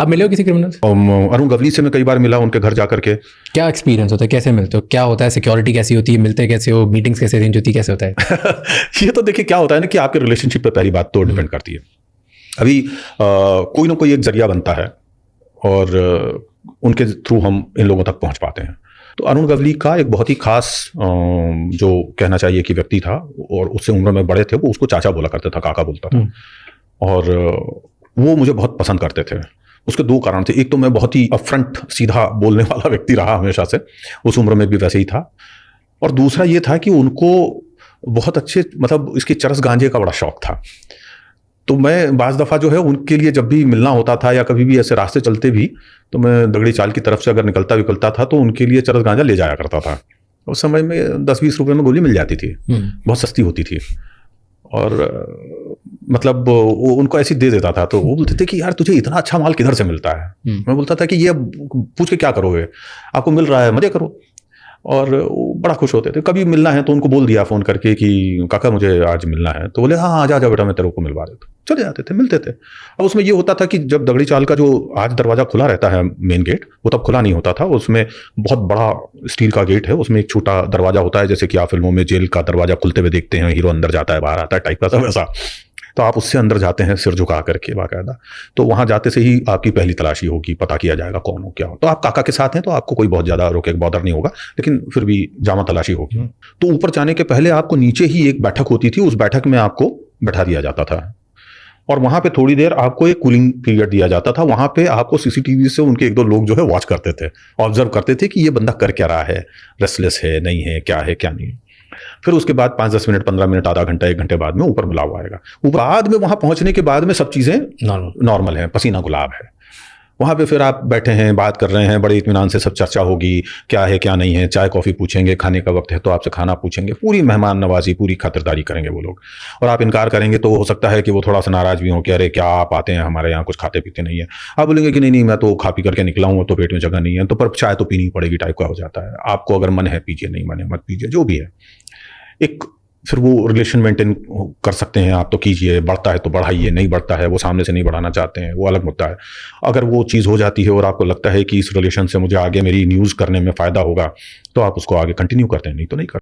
आप मिले हो किसी क्रिमिनल से? अरुण गवली से मैं कई बार मिला उनके घर जा करके। क्या एक्सपीरियंस होता है, कैसे मिलते हो, क्या होता है, सिक्योरिटी कैसी होती है, मिलते कैसे हो, मीटिंग्स कैसे अरेंज होती है, कैसे होता है? ये तो देखिए क्या होता है ना कि आपके रिलेशनशिप पे पहली बात तो डिपेंड करती है। अभी कोई ना कोई एक जरिया बनता है और उनके थ्रू हम इन लोगों तक पहुंच पाते हैं। तो अरुण गवली का एक बहुत ही खास जो कहना चाहिए कि व्यक्ति था और उससे उम्र में बड़े थे, वो उसको चाचा बोला करता था, काका बोलता था। और वो मुझे बहुत पसंद करते थे। उसके दो कारण थे। एक तो मैं बहुत ही अपफ्रंट सीधा बोलने वाला व्यक्ति रहा हमेशा से, उस उम्र में भी वैसे ही था। और दूसरा ये था कि उनको बहुत अच्छे मतलब इसके चरस गांजे का बड़ा शौक था। तो मैं बाज़ दफ़ा जो है उनके लिए जब भी मिलना होता था या कभी भी ऐसे रास्ते चलते भी, तो मैं दगड़ी चाल की तरफ से अगर निकलता था तो उनके लिए चरस गांजा ले जाया करता था। उस समय में 10-20 रुपए में गोली मिल जाती थी, बहुत सस्ती होती थी। और मतलब वो उनको ऐसी दे देता था। तो वो बोलते थे कि यार तुझे इतना अच्छा माल किधर से मिलता है? मैं बोलता था कि ये पूछ के क्या करोगे, आपको मिल रहा है मजे करो। और वो बड़ा खुश होते थे। कभी मिलना है तो उनको बोल दिया फ़ोन करके कि काका मुझे आज मिलना है, तो बोले हाँ हाँ, आ जा बेटा, मैं तेरे को मिलवा देता हूँ। चले जाते थे, मिलते थे। अब उसमें ये होता था कि जब दगड़ी चाल का जो आज दरवाज़ा खुला रहता है मेन गेट, वो तब खुला नहीं होता था। उसमें बहुत बड़ा स्टील का गेट है, उसमें एक छोटा दरवाज़ा होता है, जैसे कि आप फिल्मों में जेल का दरवाज़ा खुलते हुए देखते हैं, हीरो अंदर जाता है बाहर आता है टाइप का, सब ऐसा। तो आप उससे अंदर जाते हैं सिर झुका करके बाकायदा। तो वहां जाते से ही आपकी पहली तलाशी होगी, पता किया जाएगा कौन हो क्या हो। तो आप काका के साथ हैं तो आपको कोई बहुत ज्यादा रोके बॉदर नहीं होगा, लेकिन फिर भी जामा तलाशी होगी। तो ऊपर जाने के पहले आपको नीचे ही एक बैठक होती थी, उस बैठक में आपको बैठा दिया जाता था और वहां पे थोड़ी देर आपको एक कूलिंग पीरियड दिया जाता था। वहां पे आपको सीसीटीवी से उनके एक दो लोग जो है वॉच करते थे, ऑब्जर्व करते थे कि ये बंदा कर क्या रहा है, रेस्टलेस है नहीं है, क्या है क्या नहीं। फिर उसके बाद 5-10 मिनट, 15 मिनट, आधा घंटा, 1 घंटे बाद में ऊपर बुलावा आएगा। बाद में वहां पहुंचने के बाद में सब चीजें नॉर्मल है, पसीना गुलाब है। वहां पे फिर आप बैठे हैं, बात कर रहे हैं, बड़े इत्मीनान से सब चर्चा होगी, क्या है क्या नहीं है, चाय कॉफी पूछेंगे, खाने का वक्त है तो आपसे खाना पूछेंगे, पूरी मेहमान नवाजी, पूरी खातिरदारी करेंगे वो लोग। और आप इनकार करेंगे तो हो सकता है कि वो थोड़ा सा नाराज भी हो कि अरे क्या आप आते हैं हमारे यहाँ, कुछ खाते पीते नहीं है। आप बोलेंगे कि नहीं नहीं, मैं तो खा पी करके निकला हूँ, तो पेट में जगह नहीं है, तो पर चाय तो पीनी पड़ेगी टाइप का हो जाता है। आपको अगर मन है पीजिए, नहीं मन है मत पीजिए, जो भी है। एक फिर वो रिलेशन मेंटेन कर सकते हैं आप, तो कीजिए, बढ़ता है तो बढ़ाइए, नहीं बढ़ता है, वो सामने से नहीं बढ़ाना चाहते हैं, वो अलग मुद्दा है। अगर वो चीज़ हो जाती है और आपको लगता है कि इस रिलेशन से मुझे आगे मेरी न्यूज़ करने में फ़ायदा होगा, तो आप उसको आगे कंटिन्यू करते हैं, नहीं तो नहीं करते।